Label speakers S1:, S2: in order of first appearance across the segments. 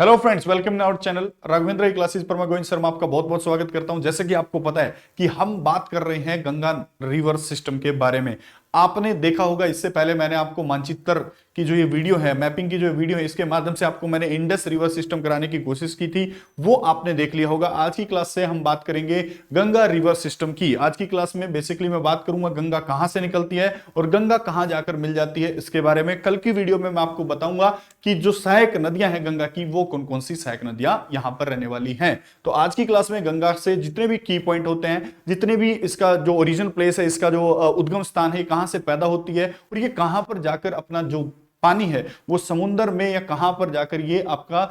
S1: Hello friends, welcome in our channel Raghavendra classes पर मैं गोविंद शर्मा आपका बहुत बहुत स्वागत करता हूं। जैसे कि आपको पता है कि हम बात कर रहे हैं गंगा रिवर सिस्टम के बारे में। आपने देखा होगा इससे पहले मैंने आपको मानचित्र की जो ये वीडियो है, मैपिंग की जो वीडियो है, इसके माध्यम से आपको मैंने इंडस रिवर सिस्टम कराने की कोशिश की थी, वो आपने देख लिया होगा। आज की क्लास से हम बात करेंगे गंगा रिवर सिस्टम की। आज की क्लास में बेसिकली मैं बात करूंगा गंगा कहां से निकलती है और गंगा कहां जाकर मिल जाती है, इसके बारे में। कल की वीडियो में मैं आपको बताऊंगा कि जो सहायक नदियां हैं गंगा की, वो कौन कौन सी सहायक नदियां यहां पर रहने वाली हैं। तो आज की क्लास में गंगा से जितने भी की पॉइंट होते हैं, जितने भी इसका जो ओरिजिन प्लेस है, इसका जो उद्गम स्थान है, कहां से पैदा होती है और ये कहां पर जाकर अपना जो पानी है वो समुद्र में या कहां पर जाकर ये आपका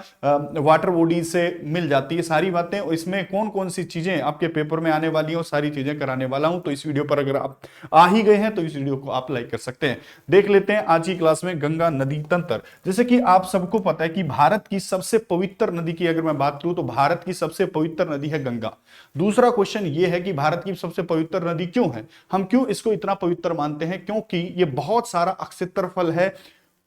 S1: वाटर बॉडी से मिल जाती है, सारी बातें। और इसमें कौन कौन सी चीजें आपके पेपर में आने वाली हैं, और सारी चीजें कराने वाला हूं। तो इस वीडियो पर अगर आप आ ही गए हैं तो इस वीडियो को आप लाइक कर सकते हैं। देख लेते हैं आज की क्लास में गंगा नदी तंत्र। जैसे कि आप सबको पता है कि भारत की सबसे पवित्र नदी की अगर मैं बात करूं तो भारत की सबसे पवित्र नदी है गंगा। दूसरा क्वेश्चन ये है कि भारत की सबसे पवित्र नदी क्यों है, हम क्यों इसको इतना पवित्र मानते हैं? क्योंकि ये बहुत सारा अक्षेत्रफल है,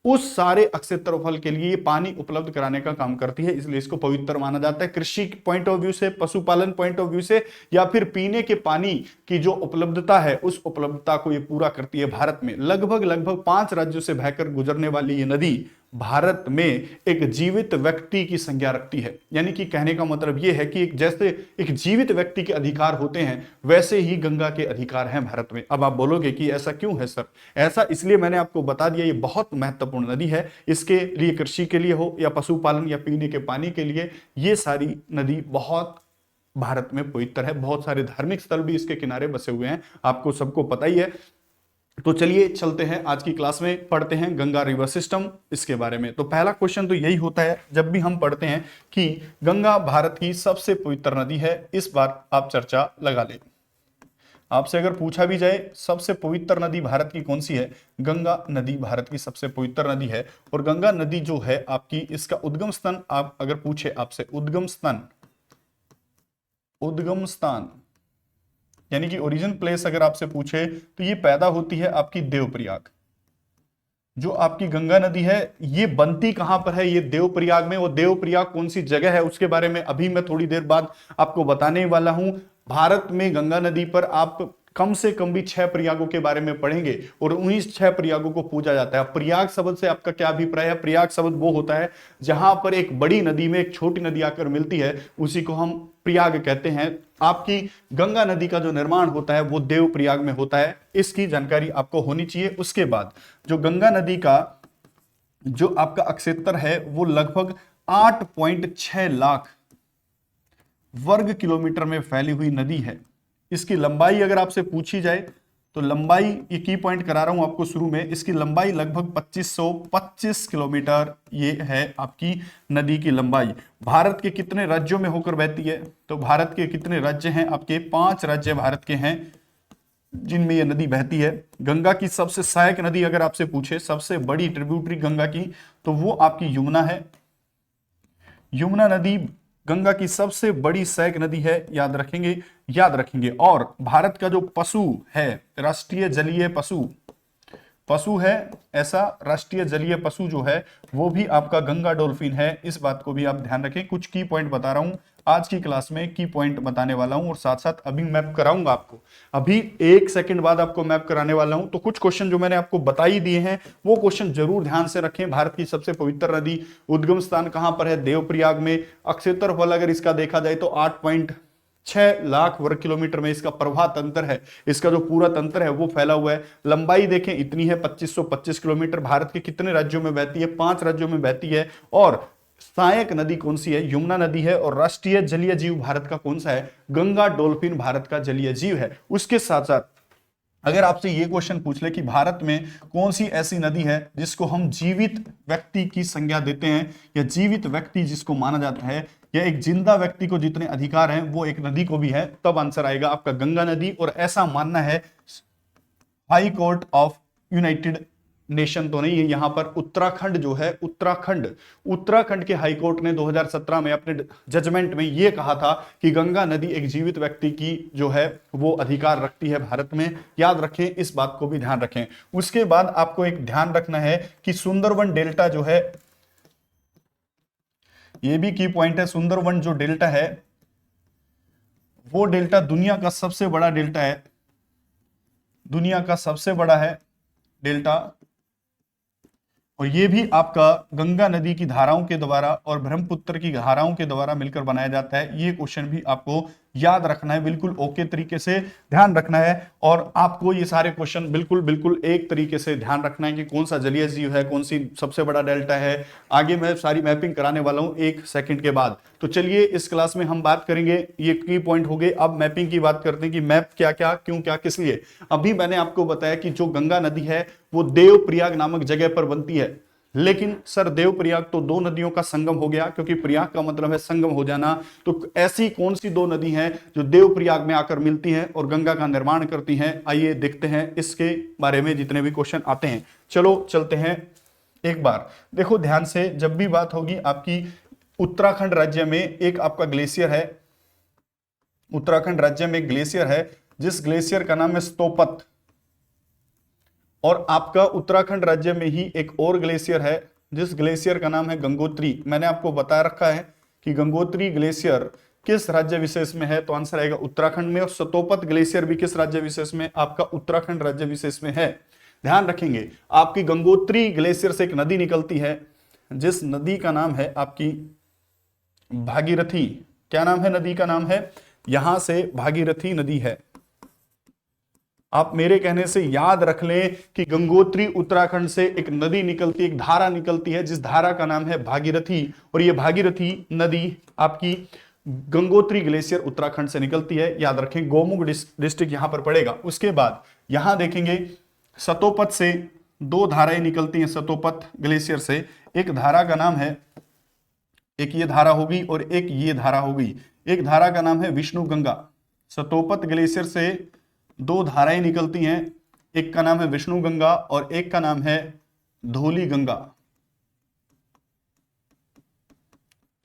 S1: उस सारे अक्षेत्रफल के लिए पानी उपलब्ध कराने का काम करती है, इसलिए इसको पवित्र माना जाता है। कृषि पॉइंट ऑफ व्यू से, पशुपालन पॉइंट ऑफ व्यू से, या फिर पीने के पानी की जो उपलब्धता है उस उपलब्धता को ये पूरा करती है। भारत में लगभग लगभग 5 राज्यों से बहकर गुजरने वाली ये नदी भारत में एक जीवित व्यक्ति की संज्ञा रखती है। यानी कि कहने का मतलब यह है कि जैसे एक जीवित व्यक्ति के अधिकार होते हैं, वैसे ही गंगा के अधिकार हैं भारत में। अब आप बोलोगे कि ऐसा क्यों है सर? ऐसा इसलिए मैंने आपको बता दिया, ये बहुत महत्वपूर्ण नदी है। इसके लिए कृषि के लिए हो या पशुपालन या पीने के पानी के लिए, ये सारी नदी बहुत भारत में पवित्र है। बहुत सारे धार्मिक स्थल भी इसके किनारे बसे हुए हैं, आपको सबको पता ही है। तो चलिए चलते हैं, आज की क्लास में पढ़ते हैं गंगा रिवर सिस्टम, इसके बारे में। तो पहला क्वेश्चन तो यही होता है जब भी हम पढ़ते हैं कि गंगा भारत की सबसे पवित्र नदी है। इस बार आप चर्चा लगा लें। आपसे अगर पूछा भी जाए सबसे पवित्र नदी भारत की कौन सी है, गंगा नदी भारत की सबसे पवित्र नदी है। और गंगा नदी जो है आपकी, इसका उद्गम स्थान आप अगर पूछे आपसे, उद्गम स्थान यानी कि ओरिजिन प्लेस अगर आपसे पूछे तो ये पैदा होती है आपकी देवप्रयाग। जो आपकी गंगा नदी है ये बनती कहां पर है? ये देवप्रयाग में। वो देवप्रयाग कौन सी जगह है उसके बारे में अभी मैं थोड़ी देर बाद आपको बताने वाला हूं। भारत में गंगा नदी पर आप कम से कम भी 6 प्रयागों के बारे में पढ़ेंगे और उन्हीं 6 प्रयागों को पूजा जाता है। प्रयाग शब्द से आपका क्या अभिप्राय है? प्रयाग शब्द वो होता है जहां पर एक बड़ी नदी में एक छोटी नदी आकर मिलती है, उसी को हम प्रयाग कहते हैं। आपकी गंगा नदी का जो निर्माण होता है वो देव प्रयाग में होता है, इसकी जानकारी आपको होनी चाहिए। उसके बाद जो गंगा नदी का जो आपका अक्षेत्र है वो लगभग 8.6 लाख वर्ग किलोमीटर में फैली हुई नदी है। इसकी लंबाई अगर आपसे पूछी जाए तो लंबाई, ये की पॉइंट करा रहा हूं आपको शुरू में, इसकी लंबाई लगभग 2525 किलोमीटर ये है आपकी नदी की लंबाई। भारत के कितने राज्यों में होकर बहती है? तो भारत के कितने राज्य हैं आपके? 5 राज्य भारत के हैं जिनमें यह नदी बहती है। गंगा की सबसे सहायक नदी अगर आपसे पूछे, सबसे बड़ी ट्रिब्यूटरी गंगा की, तो वो आपकी यमुना है। यमुना नदी गंगा की सबसे बड़ी सहायक नदी है, याद रखेंगे। और भारत का जो पशु है, राष्ट्रीय जलीय पशु है, ऐसा राष्ट्रीय जलीय पशु जो है वो भी आपका गंगा डॉल्फिन है। इस बात को भी आप ध्यान रखें। कुछ की पॉइंट बता रहा हूं आज की क्लास में, की पॉइंट बताने वाला हूं और साथ साथ अभी मैप कराऊंगा आपको। अभी 1 सेकंड बाद आपको मैप कराने वाला हूं। तो कुछ क्वेश्चन जो मैंने आपको बता ही दिए हैं वो क्वेश्चन जरूर ध्यान से रखें। भारत की सबसे पवित्र नदी, उद्गम स्थान कहां पर है? देवप्रयाग में। अक्षेत्रफल अगर इसका देखा जाए तो 8.6 लाख वर्ग किलोमीटर में इसका प्रवाह तंत्र है, इसका जो पूरा तंत्र है वो फैला हुआ है। लंबाई देखें इतनी है 2525 किलोमीटर। भारत के कितने राज्यों में बहती है? 5 राज्यों में बहती है। और सहायक नदी कौन सी है? यमुना नदी है। और राष्ट्रीय जलीय जीव भारत का कौन सा है? गंगा डॉल्फिन भारत का जलीय जीव है। उसके साथ साथ अगर आपसे ये क्वेश्चन पूछ ले कि भारत में कौन सी ऐसी नदी है जिसको हम जीवित व्यक्ति की संज्ञा देते हैं, या जीवित व्यक्ति जिसको माना जाता है, या एक जिंदा व्यक्ति को जितने अधिकार हैं वो एक नदी को भी है, तब आंसर आएगा आपका गंगा नदी। और ऐसा मानना है high court of United nation तो नहीं है यहां पर, उत्तराखंड जो है, उत्तराखंड के हाई कोर्ट ने 2017 में अपने जजमेंट में यह कहा था कि गंगा नदी एक जीवित व्यक्ति की जो है वो अधिकार रखती है भारत में। याद रखें, इस बात को भी ध्यान रखें। उसके बाद आपको एक ध्यान रखना है कि सुंदरवन डेल्टा जो है ये भी की पॉइंट है। सुंदरवन जो डेल्टा है वो डेल्टा दुनिया का सबसे बड़ा डेल्टा है, दुनिया का सबसे बड़ा है डेल्टा, और ये भी आपका गंगा नदी की धाराओं के द्वारा और ब्रह्मपुत्र की धाराओं के द्वारा मिलकर बनाया जाता है। ये क्वेश्चन भी आपको याद रखना है, बिल्कुल ओके तरीके से ध्यान रखना है। और आपको ये सारे क्वेश्चन बिल्कुल बिल्कुल एक तरीके से ध्यान रखना है कि कौन सा जलीय जीव है, कौन सी सबसे बड़ा डेल्टा है। आगे मैं सारी मैपिंग कराने वाला हूं 1 सेकंड के बाद। तो चलिए इस क्लास में हम बात करेंगे, ये की पॉइंट हो गए। अब मैपिंग की बात करते हैं कि मैप क्या क्या, क्यों, क्या, किस लिए। अभी मैंने आपको बताया कि जो गंगा नदी है वो देवप्रयाग नामक जगह पर बनती है, लेकिन सर देवप्रयाग तो 2 नदियों का संगम हो गया, क्योंकि प्रयाग का मतलब है संगम हो जाना। तो ऐसी कौन सी 2 नदी हैं जो देवप्रयाग में आकर मिलती हैं और गंगा का निर्माण करती हैं? आइए देखते हैं इसके बारे में जितने भी क्वेश्चन आते हैं। चलो चलते हैं एक बार। देखो ध्यान से, जब भी बात होगी आपकी उत्तराखंड राज्य में एक आपका ग्लेशियर है, उत्तराखंड राज्य में ग्लेशियर है जिस ग्लेशियर का नाम है स्तोपत। और आपका उत्तराखंड राज्य में ही एक और ग्लेशियर है जिस ग्लेशियर का नाम है गंगोत्री। मैंने आपको बता रखा है कि गंगोत्री ग्लेशियर किस राज्य विशेष में है, तो आंसर आएगा उत्तराखंड में। और स्तोपत ग्लेशियर भी किस राज्य विशेष में? आपका उत्तराखंड राज्य विशेष में है। ध्यान रखेंगे, आपकी गंगोत्री ग्लेशियर से एक नदी निकलती है जिस नदी का नाम है आपकी भागीरथी। क्या नाम है नदी का? नाम है यहां से भागीरथी नदी है। आप मेरे कहने से याद रख लें कि गंगोत्री उत्तराखंड से एक नदी निकलती, एक धारा निकलती है जिस धारा का नाम है भागीरथी। और ये भागीरथी नदी आपकी गंगोत्री ग्लेशियर उत्तराखंड से निकलती है। याद रखें, गोमुख डिस्ट्रिक्ट यहां पर पड़ेगा। उसके बाद यहां देखेंगे सतोपत से 2 धाराएं निकलती हैं सतोपत ग्लेशियर से। एक धारा का नाम है, एक ये धारा होगी और एक ये धारा होगी। एक धारा का नाम है विष्णु गंगा। सतोपत ग्लेशियर से 2 धाराएं निकलती हैं, एक का नाम है विष्णु गंगा और एक का नाम है धौली गंगा।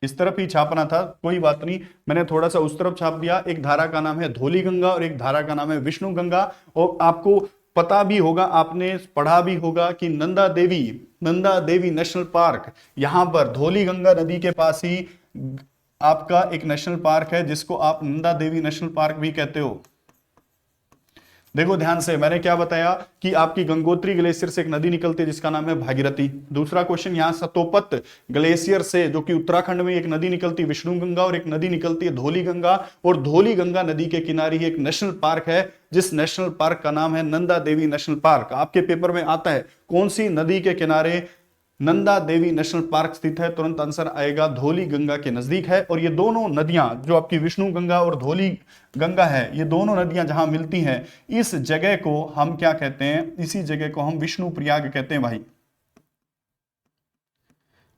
S1: इस तरफ ही छापना था, कोई बात नहीं, मैंने थोड़ा सा उस तरफ छाप दिया। एक धारा का नाम है धौली गंगा और एक धारा का नाम है विष्णु गंगा। और आपको पता भी होगा, आपने पढ़ा भी होगा कि नंदा देवी नेशनल पार्क, यहां पर धौली गंगा नदी के पास ही आपका एक नेशनल पार्क है जिसको आप नंदा देवी नेशनल पार्क भी कहते हो। देखो ध्यान से, मैंने क्या बताया कि आपकी गंगोत्री ग्लेशियर से एक नदी निकलती है जिसका नाम है भागीरथी। दूसरा क्वेश्चन, यहां सतोपत ग्लेशियर से, जो कि उत्तराखंड में, एक नदी निकलती है विष्णु गंगा और एक नदी निकलती है धौली गंगा। और धौली गंगा नदी के किनारे ही एक नेशनल पार्क है जिस नेशनल पार्क का नाम है नंदा देवी नेशनल पार्क। आपके पेपर में आता है कौन सी नदी के किनारे नंदा देवी नेशनल पार्क स्थित है? तुरंत आंसर आएगा धौली गंगा के नजदीक है। और ये दोनों नदियां, जो आपकी विष्णु गंगा और धौली गंगा है, ये दोनों नदियां जहां मिलती हैं, इस जगह को हम क्या कहते हैं? इसी जगह को हम विष्णु प्रयाग कहते हैं। भाई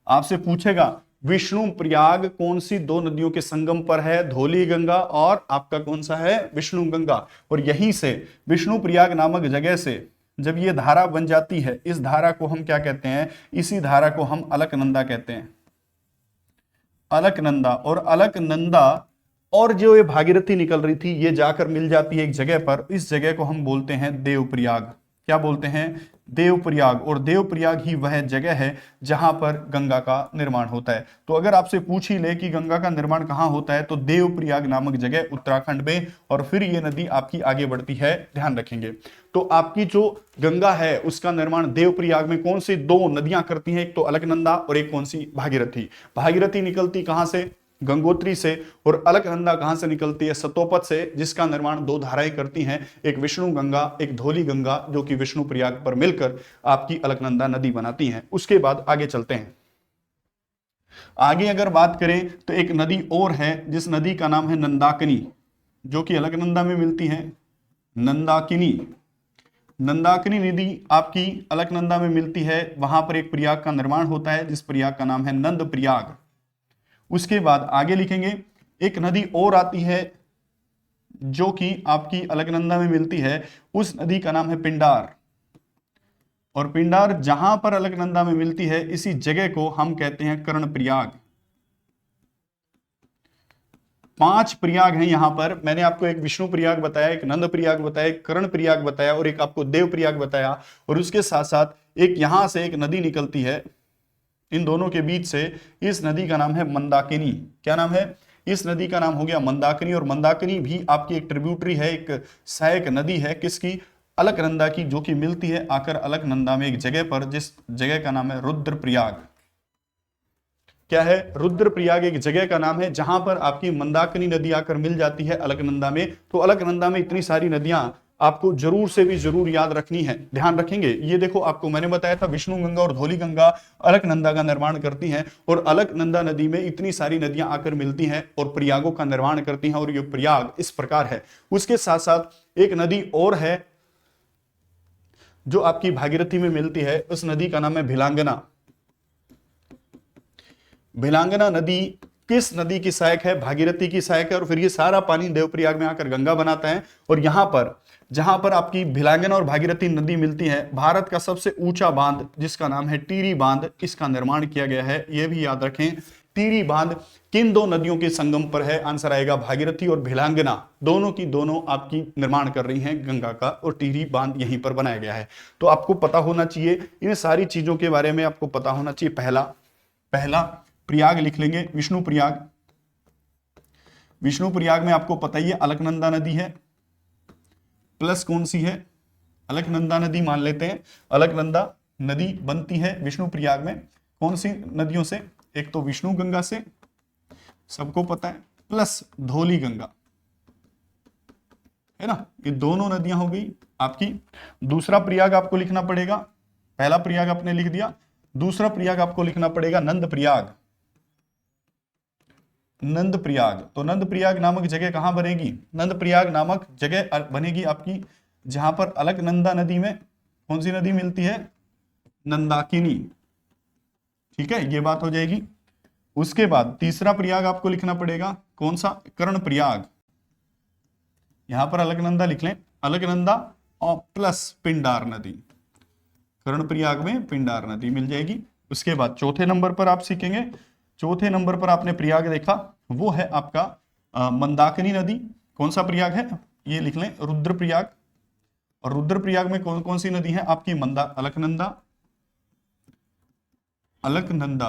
S1: आपसे पूछेगा विष्णु प्रयाग कौन सी 2 नदियों के संगम पर है? धौली गंगा और आपका कौन सा है? विष्णु गंगा। और यहीं से विष्णु प्रयाग नामक जगह से जब ये धारा बन जाती है, इस धारा को हम क्या कहते हैं? इसी धारा को हम अलकनंदा कहते हैं। अलकनंदा। और अलकनंदा और जो ये भागीरथी निकल रही थी, ये जाकर मिल जाती है एक जगह पर। इस जगह को हम बोलते हैं देवप्रयाग। क्या बोलते हैं? देवप्रयाग। और देवप्रयाग ही वह जगह है जहां पर गंगा का निर्माण होता है। तो अगर आपसे पूछ ही ले कि गंगा का निर्माण कहां होता है, तो देवप्रयाग नामक जगह उत्तराखंड में, और फिर ये नदी आपकी आगे बढ़ती है। ध्यान रखेंगे, तो आपकी जो गंगा है उसका निर्माण देवप्रयाग में कौन सी 2 नदियां करती हैं? एक तो अलकनंदा और एक कौन सी? भागीरथी। भागीरथी निकलती कहां से? गंगोत्री से। और अलकनंदा कहां से निकलती है? सतोपत से, जिसका निर्माण 2 धाराएं करती हैं, एक विष्णु गंगा, एक धौली गंगा, जो कि विष्णु प्रयाग पर मिलकर आपकी अलकनंदा नदी बनाती हैं। उसके बाद आगे चलते हैं। आगे अगर बात करें तो एक नदी और है जिस नदी का नाम है नंदाकिनी, जो कि अलकनंदा में मिलती है। नंदाकिनी। नंदाकिनी नदी आपकी अलकनंदा में मिलती है। वहां पर एक प्रयाग का निर्माण होता है जिस प्रयाग का नाम है नंद प्रयाग। उसके बाद आगे लिखेंगे, एक नदी और आती है जो कि आपकी अलकनंदा में मिलती है। उस नदी का नाम है पिंडार। और पिंडार जहां पर अलकनंदा में मिलती है, इसी जगह को हम कहते हैं कर्णप्रयाग। 5 प्रयाग हैं यहां पर। मैंने आपको एक विष्णु प्रयाग बताया, एक नंद प्रयाग बताया, एक कर्ण प्रयाग बताया और एक आपको देव प्रयाग बताया। और उसके साथ साथ एक यहां से एक नदी निकलती है, इन दोनों के बीच से इस नदी का नाम है मंदाकिनी। क्या नाम है? इस नदी का नाम हो गया मंदाकिनी। और मंदाकिनी भी आपकी एक ट्रिब्यूटरी है, एक सहायक नदी है किसकी? अलकनंदा की, जो कि मिलती है आकर अलकनंदा में एक जगह पर, जिस जगह का नाम है रुद्रप्रयाग। क्या है? रुद्रप्रयाग एक जगह का नाम है जहां पर आपकी मंदाकिनी नदी आकर मिल जाती है अलकनंदा में। तो अलकनंदा में इतनी सारी नदियां आपको जरूर से भी जरूर याद रखनी है, ध्यान रखेंगे। ये देखो, आपको मैंने बताया था विष्णु गंगा और धौली गंगा अलकनंदा का निर्माण करती हैं, और अलकनंदा नदी में इतनी सारी नदियां आकर मिलती हैं और प्रयागों का निर्माण करती हैं, और ये प्रयाग इस प्रकार है। उसके साथ साथ एक नदी और है जो आपकी भागीरथी में मिलती है, उस नदी का नाम है भिलांगना। भिलांगना नदी किस नदी की सहायक है? भागीरथी की सहायक है। और फिर ये सारा पानी देवप्रयाग में आकर गंगा बनाता है। और यहां पर जहां पर आपकी भिलांगना और भागीरथी नदी मिलती है, भारत का सबसे ऊंचा बांध जिसका नाम है टिहरी बांध, इसका निर्माण किया गया है। यह भी याद रखें, टिहरी बांध किन दो नदियों के संगम पर है? आंसर आएगा भागीरथी और भिलांगना, दोनों की दोनों आपकी निर्माण कर रही हैं गंगा का, और टिहरी बांध यहीं पर बनाया गया है। तो आपको पता होना चाहिए, इन सारी चीजों के बारे में आपको पता होना चाहिए। पहला प्रयाग लिख लेंगे, विष्णु प्रयाग। विष्णु प्रयाग में आपको पता ही है अलकनंदा नदी है, प्लस कौन सी है? अलकनंदा नदी मान लेते हैं। अलकनंदा नदी बनती है विष्णु प्रयाग में कौन सी नदियों से? एक तो विष्णु गंगा से, सबको पता है, प्लस धौली गंगा, है ना। ये दोनों नदियां हो गई आपकी। दूसरा प्रयाग आपको लिखना पड़ेगा, पहला प्रयाग आपने लिख दिया, दूसरा प्रयाग आपको लिखना पड़ेगा नंद प्रयाग। नंद प्रयाग, तो नंद प्रयाग नामक जगह कहां बनेगी? नंद प्रयाग नामक जगह बनेगी आपकी जहां पर अलकनंदा नदी में कौन सी नदी मिलती है? नंदाकिनी। ठीक है, ये बात हो जाएगी। उसके बाद तीसरा प्रयाग आपको लिखना पड़ेगा, कौन सा? कर्ण प्रयाग। यहां पर अलकनंदा लिख लें, अलकनंदा और प्लस पिंडार नदी। कर्ण प्रयाग में पिंडार नदी मिल जाएगी। उसके बाद चौथे नंबर पर आप सीखेंगे, चौथे नंबर पर आपने प्रयाग देखा, वो है आपका मंदाकिनी नदी। कौन सा प्रयाग है? ये लिख लें, रुद्रप्रयाग। और रुद्रप्रयाग में कौन कौन सी नदी है आपकी? अलकनंदा, अलकनंदा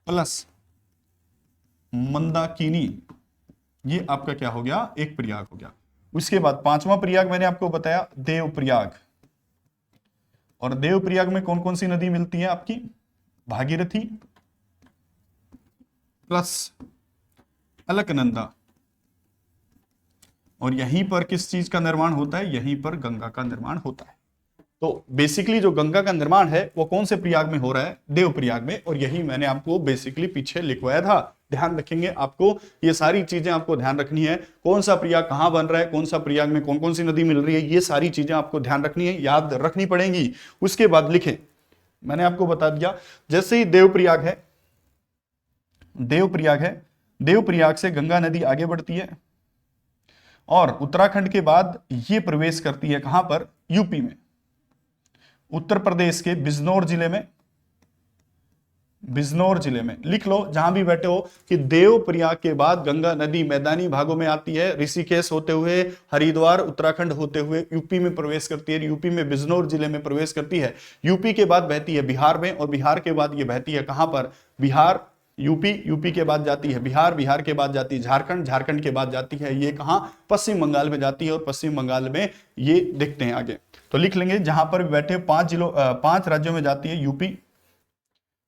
S1: प्लस मंदाकिनी, ये आपका क्या हो गया? एक प्रयाग हो गया। उसके बाद पांचवा प्रयाग मैंने आपको बताया देवप्रयाग। और देवप्रयाग में कौन कौन सी नदी मिलती है आपकी? भागीरथी प्लस अलकनंदा। और यहीं पर किस चीज का निर्माण होता है? यहीं पर गंगा का निर्माण होता है। तो बेसिकली जो गंगा का निर्माण है वो कौन से प्रयाग में हो रहा है? देवप्रयाग में। और यही मैंने आपको बेसिकली पीछे लिखवाया था, ध्यान रखेंगे। आपको ये सारी चीजें आपको ध्यान रखनी है, कौन सा प्रयाग कहां बन रहा है, कौन सा प्रयाग में कौन कौन सी नदी मिल रही है, ये सारी चीजें आपको ध्यान रखनी है, याद रखनी पड़ेंगी। उसके बाद लिखें, मैंने आपको बता दिया, जैसे ही देवप्रयाग है, देवप्रयाग से गंगा नदी आगे बढ़ती है और उत्तराखंड के बाद ये प्रवेश करती है कहां पर? यूपी में, उत्तर प्रदेश के बिजनौर जिले में। बिजनौर जिले में लिख लो जहां भी बैठे हो कि देवप्रयाग के बाद गंगा नदी मैदानी भागों में आती है, ऋषिकेश होते हुए, हरिद्वार, उत्तराखंड होते हुए यूपी में प्रवेश करती है। यूपी में बिजनौर जिले में प्रवेश करती है। यूपी के बाद बहती है बिहार में, और बिहार के बाद ये बहती है कहां पर? बिहार, यूपी के बाद जाती है बिहार के बाद जाती है झारखंड के बाद जाती है ये कहां? पश्चिम बंगाल में जाती है। और पश्चिम बंगाल में ये देखते हैं आगे, तो लिख लेंगे जहां पर बैठे 5 राज्यों में जाती है यूपी।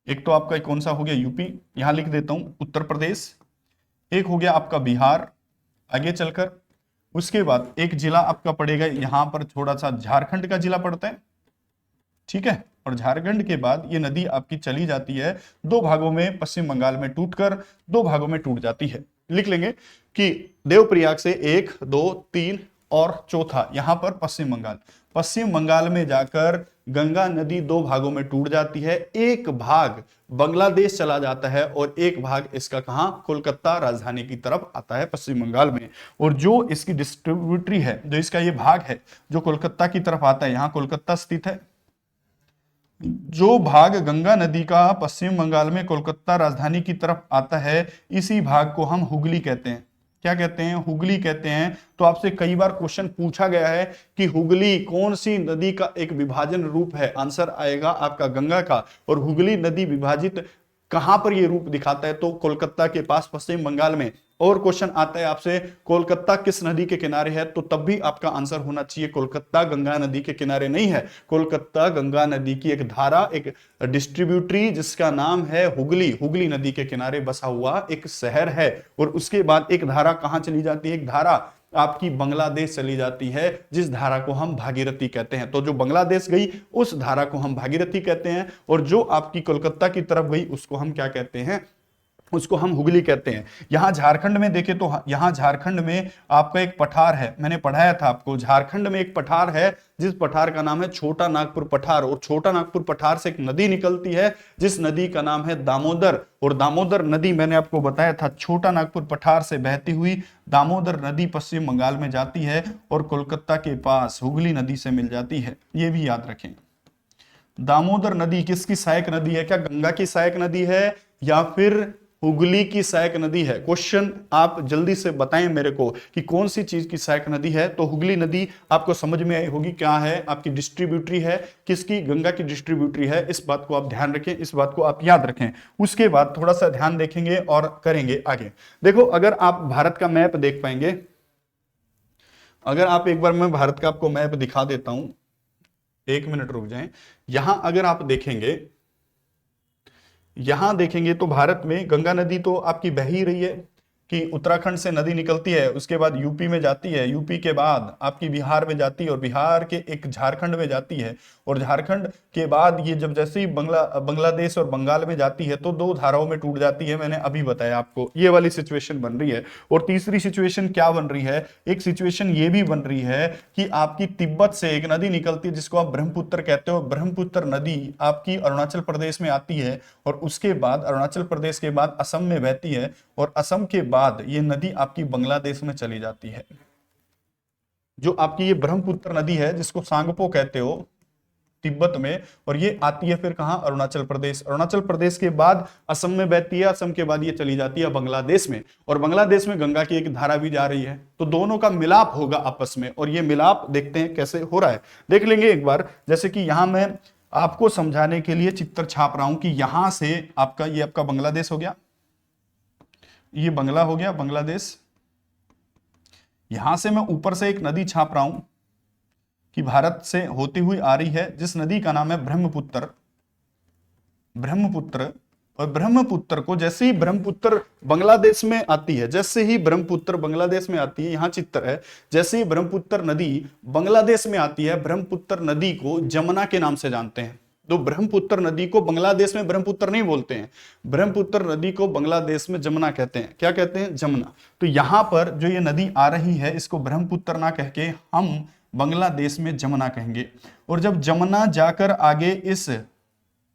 S1: एक तो आपका कौन सा हो गया? यूपी, यहां लिख देता हूं उत्तर प्रदेश। एक हो गया आपका बिहार आगे चलकर। उसके बाद एक जिला आपका पड़ेगा यहां पर, थोड़ा सा झारखंड का जिला पड़ता है, ठीक है। और झारखंड के बाद ये नदी आपकी चली जाती है 2 भागों में, पश्चिम बंगाल में टूटकर 2 भागों में टूट जाती है। लिख लेंगे कि देवप्रयाग से 1, 2, 3 और चौथा यहां पर पश्चिम बंगाल में जाकर गंगा नदी 2 भागों में टूट जाती है। एक भाग बांग्लादेश चला जाता है और एक भाग इसका कहां? कोलकाता राजधानी की तरफ आता है, पश्चिम बंगाल में। और जो इसकी डिस्ट्रीब्यूटरी है, जो इसका ये भाग है जो कोलकाता की तरफ आता है, यहां कोलकाता स्थित है। जो भाग गंगा नदी का पश्चिम बंगाल में कोलकाता राजधानी की तरफ आता है, इसी भाग को हम हुगली कहते हैं। क्या कहते हैं, हुगली कहते हैं। तो आपसे कई बार क्वेश्चन पूछा गया है कि हुगली कौन सी नदी का एक विभाजन रूप है, आंसर आएगा आपका गंगा का। और हुगली नदी विभाजित कहां पर ये रूप दिखाता है, तो कोलकाता के पास पश्चिम बंगाल में। और क्वेश्चन आता है आपसे कोलकाता किस नदी के किनारे है, तो तब भी आपका आंसर होना चाहिए कोलकाता गंगा नदी के किनारे नहीं है। कोलकाता गंगा नदी की एक धारा, एक डिस्ट्रीब्यूटरी जिसका नाम है हुगली, हुगली नदी के किनारे बसा हुआ एक शहर है। और उसके बाद एक धारा कहां चली जाती है, एक धारा आपकी बांग्लादेश चली जाती है, जिस धारा को हम भागीरथी कहते हैं। तो जो बांग्लादेश गई उस धारा को हम भागीरथी कहते हैं, और जो आपकी कोलकाता की तरफ गई उसको हम क्या कहते हैं, उसको हम हुगली कहते हैं। यहां झारखंड में देखें तो यहां झारखंड में आपका एक पठार है, मैंने पढ़ाया था आपको, झारखंड में एक पठार है जिस पठार का नाम है छोटा नागपुर पठार। और छोटा नागपुर पठार से एक नदी निकलती है जिस नदी का नाम है दामोदर। और दामोदर नदी मैंने आपको बताया था छोटा नागपुर पठार से बहती हुई दामोदर नदी पश्चिम बंगाल में जाती है और कोलकाता के पास हुगली नदी से मिल जाती है। ये भी याद रखें। दामोदर नदी किसकी सहायक नदी है, क्या गंगा की सहायक नदी है या फिर हुगली की सहायक नदी है? क्वेश्चन आप जल्दी से बताएं मेरे को कि कौन सी चीज की सहायक नदी है। तो हुगली नदी आपको समझ में आई होगी क्या है, आपकी डिस्ट्रीब्यूटरी है, किसकी, गंगा की डिस्ट्रीब्यूटरी है। इस बात को आप ध्यान रखें, इस बात को आप याद रखें। उसके बाद थोड़ा सा ध्यान देखेंगे और करेंगे आगे। देखो अगर आप भारत का मैप देख पाएंगे, अगर आप एक बार मैं भारत का आपको मैप दिखा देता हूं, 1 मिनट रुक जाएं। यहां अगर आप देखेंगे, यहां देखेंगे तो भारत में गंगा नदी तो आपकी बह ही रही है कि उत्तराखंड से नदी निकलती है, उसके बाद यूपी में जाती है, यूपी के बाद आपकी बिहार में जाती है और बिहार के एक झारखंड में जाती है। और झारखंड के बाद ये जब जैसे ही बांग्लादेश और बंगाल में जाती है तो 2 धाराओं में टूट जाती है। मैंने अभी बताया आपको ये वाली सिचुएशन बन रही है। और तीसरी सिचुएशन क्या बन रही है, एक सिचुएशन ये भी बन रही है कि आपकी तिब्बत से एक नदी निकलती है जिसको आप ब्रह्मपुत्र कहते हो। ब्रह्मपुत्र नदी आपकी अरुणाचल प्रदेश में आती है और उसके बाद अरुणाचल प्रदेश के बाद असम में बहती है और असम के बाद ये नदी आपकी बांग्लादेश में चली जाती है। जो आपकी ये ब्रह्मपुत्र नदी है जिसको सांगपो कहते हो तिब्बत में, और ये आती है फिर कहां, अरुणाचल प्रदेश। अरुणाचल प्रदेश के बाद असम में बहती है, असम के बाद ये चली जाती है बांग्लादेश में, और बांग्लादेश में गंगा की एक धारा भी जा रही है। तो दोनों का मिलाप होगा आपस में, और ये मिलाप देखते हैं कैसे हो रहा है, देख लेंगे एक बार। जैसे कि यहां मैं आपको समझाने के लिए चित्र छाप रहा हूं कि यहां से आपका ये आपका बांग्लादेश हो गया, ये बंगला हो गया बांग्लादेश। यहां से मैं ऊपर से एक नदी छाप रहा हूं कि भारत से होती हुई आ रही है, जिस नदी का नाम है ब्रह्मपुत्र। ब्रह्मपुत्र, और ब्रह्मपुत्र को जैसे ही ब्रह्मपुत्र बांग्लादेश में आती है, जैसे ही ब्रह्मपुत्र बांग्लादेश में आती है, यहां चित्र है, जैसे ही ब्रह्मपुत्र नदी बांग्लादेश में आती है, ब्रह्मपुत्र नदी को जमुना के नाम से जानते हैं। तो ब्रह्मपुत्र नदी को बांग्लादेश में ब्रह्मपुत्र नहीं बोलते हैं, ब्रह्मपुत्र नदी को बांग्लादेश में जमुना कहते हैं। क्या कहते हैं, जमुना। तो यहां पर जो ये नदी आ रही है इसको ब्रह्मपुत्र ना कह के हम बांग्लादेश में जमुना कहेंगे। और जब जमुना जाकर आगे इस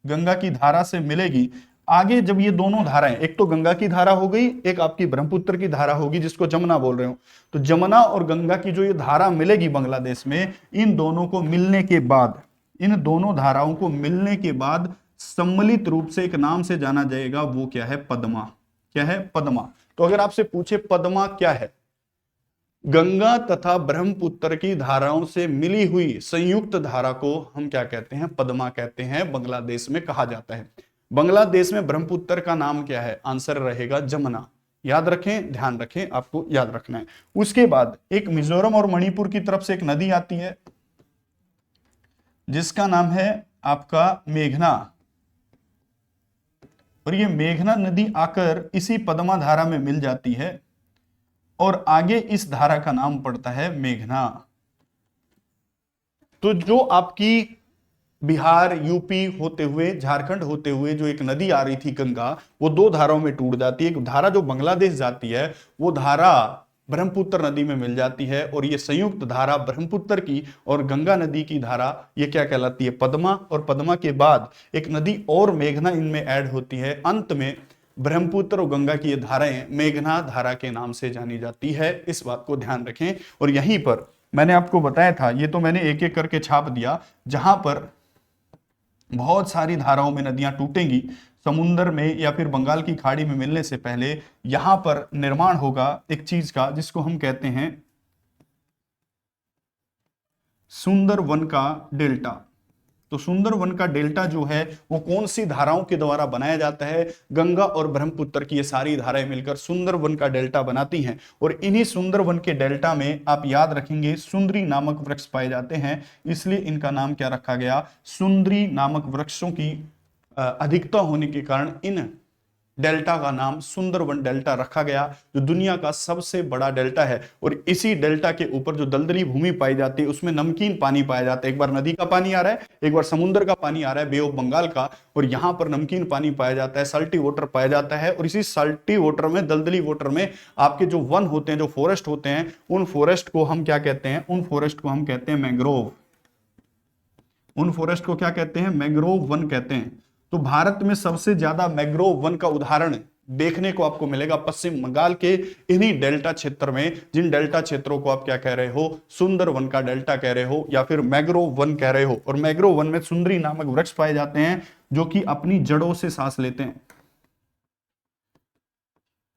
S1: गंगा की धारा से मिलेगी, आगे जब ये दोनों धाराएं, एक तो गंगा की धारा हो गई, एक आपकी ब्रह्मपुत्र की धारा होगी जिसको जमुना बोल रहे हो, तो जमुना और गंगा की जो ये धारा मिलेगी बांग्लादेश में, इन दोनों को मिलने के बाद, इन दोनों धाराओं को मिलने के बाद सम्मिलित रूप से एक नाम से जाना जाएगा, वो क्या है, पद्मा। क्या है, पद्मा। तो अगर आपसे पूछे पद्मा क्या है, गंगा तथा ब्रह्मपुत्र की धाराओं से मिली हुई संयुक्त धारा को हम क्या कहते हैं, पद्मा कहते हैं, बांग्लादेश में कहा जाता है। बांग्लादेश में ब्रह्मपुत्र का नाम क्या है, आंसर रहेगा जमुना। याद रखें, ध्यान रखें, आपको याद रखना है। उसके बाद एक मिजोरम और मणिपुर की तरफ से एक नदी आती है जिसका नाम है आपका मेघना, और ये मेघना नदी आकर इसी पद्मा धारा में मिल जाती है और आगे इस धारा का नाम पड़ता है मेघना। तो जो आपकी बिहार, यूपी होते हुए, झारखंड होते हुए जो एक नदी आ रही थी गंगा, वो 2 धाराओं में टूट जाती है। एक धारा जो बांग्लादेश जाती है वो धारा ब्रह्मपुत्र नदी में मिल जाती है, और ये संयुक्त धारा ब्रह्मपुत्र की और गंगा नदी की धारा ये क्या कहलाती है, पद्मा। और पद्मा के बाद एक नदी और मेघना इनमें ऐड होती है। अंत में ब्रह्मपुत्र और गंगा की ये धाराएं मेघना धारा के नाम से जानी जाती है। इस बात को ध्यान रखें। और यहीं पर मैंने आपको बताया था, ये तो मैंने एक एक करके छाप दिया, जहां पर बहुत सारी धाराओं में नदियां टूटेंगी, समुद्र में या फिर बंगाल की खाड़ी में मिलने से पहले यहां पर निर्माण होगा एक चीज का जिसको हम कहते हैं सुंदरवन का डेल्टा। तो सुंदरवन का डेल्टा जो है वो कौन सी धाराओं के द्वारा बनाया जाता है? गंगा और ब्रह्मपुत्र की ये सारी धाराएं मिलकर सुंदरवन का डेल्टा बनाती हैं। और इन्हीं सुंदरवन के डेल्टा में आप याद रखेंगे सुंदरी नामक वृक्ष पाए जाते हैं, इसलिए इनका नाम क्या रखा गया? सुंदरी नामक वृक्षों की अधिकता होने के कारण इन डेल्टा का नाम सुंदरवन डेल्टा रखा गया, जो दुनिया का सबसे बड़ा डेल्टा है। और इसी डेल्टा के ऊपर जो दलदली भूमि पाई जाती है उसमें नमकीन पानी पाया जाता है। एक बार नदी का पानी आ रहा है, एक बार समुद्र का पानी आ रहा है, बे ऑफ बंगाल का, और यहां पर नमकीन पानी पाया जाता है, सल्टी वाटर पाया जाता है। और इसी सल्टी वाटर में, दलदली वाटर में आपके जो वन होते हैं, जो फॉरेस्ट होते हैं, उन फॉरेस्ट को हम क्या कहते हैं? उन फॉरेस्ट को हम कहते हैं मैंग्रोव। उन फॉरेस्ट को क्या कहते हैं? मैंग्रोव वन कहते हैं। तो भारत में सबसे ज्यादा मैंग्रोव वन का उदाहरण देखने को आपको मिलेगा पश्चिम बंगाल के इन्हीं डेल्टा क्षेत्र में, जिन डेल्टा क्षेत्रों को आप क्या कह रहे हो? सुंदरवन का डेल्टा कह रहे हो या फिर मैंग्रोव वन कह रहे हो। और मैंग्रोव वन में सुंदरी नामक वृक्ष पाए जाते हैं जो कि अपनी जड़ों से सांस लेते हैं।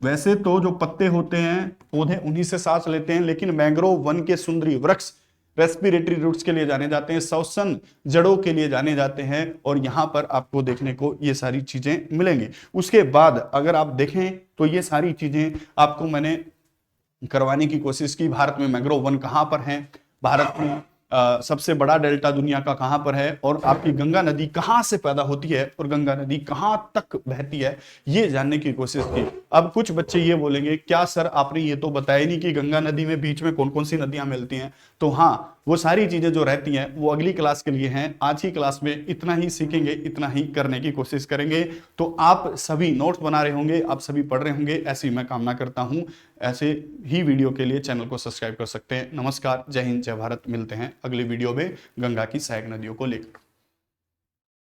S1: वैसे तो जो पत्ते होते हैं, पौधे, उन्हीं से सांस लेते हैं, लेकिन मैंग्रोव वन के सुंदरी वृक्ष रेस्पिरेटरी रूट्स के लिए जाने जाते हैं, श्वसन जड़ों के लिए जाने जाते हैं। और यहां पर आपको देखने को ये सारी चीजें मिलेंगी। उसके बाद अगर आप देखें तो ये सारी चीजें आपको मैंने करवाने की कोशिश की। भारत में मैंग्रोव वन कहां पर है, भारत में सबसे बड़ा डेल्टा दुनिया का कहां पर है, और आपकी गंगा नदी कहां से पैदा होती है और गंगा नदी कहां तक बहती है, ये जानने की कोशिश की। अब कुछ बच्चे ये बोलेंगे, क्या सर आपने ये तो बताया नहीं कि गंगा नदी में बीच में कौन कौन सी नदियां मिलती हैं? तो हाँ, वो सारी चीजें जो रहती हैं वो अगली क्लास के लिए हैं। आज ही क्लास में इतना ही सीखेंगे, इतना ही करने की कोशिश करेंगे। तो आप सभी नोट्स बना रहे होंगे, आप सभी पढ़ रहे होंगे, ऐसी मैं कामना करता हूं। ऐसे ही वीडियो के लिए चैनल को सब्सक्राइब कर सकते हैं। नमस्कार, जय हिंद, जय भारत। मिलते हैं अगले वीडियो में गंगा की सहायक नदियों को लेकर।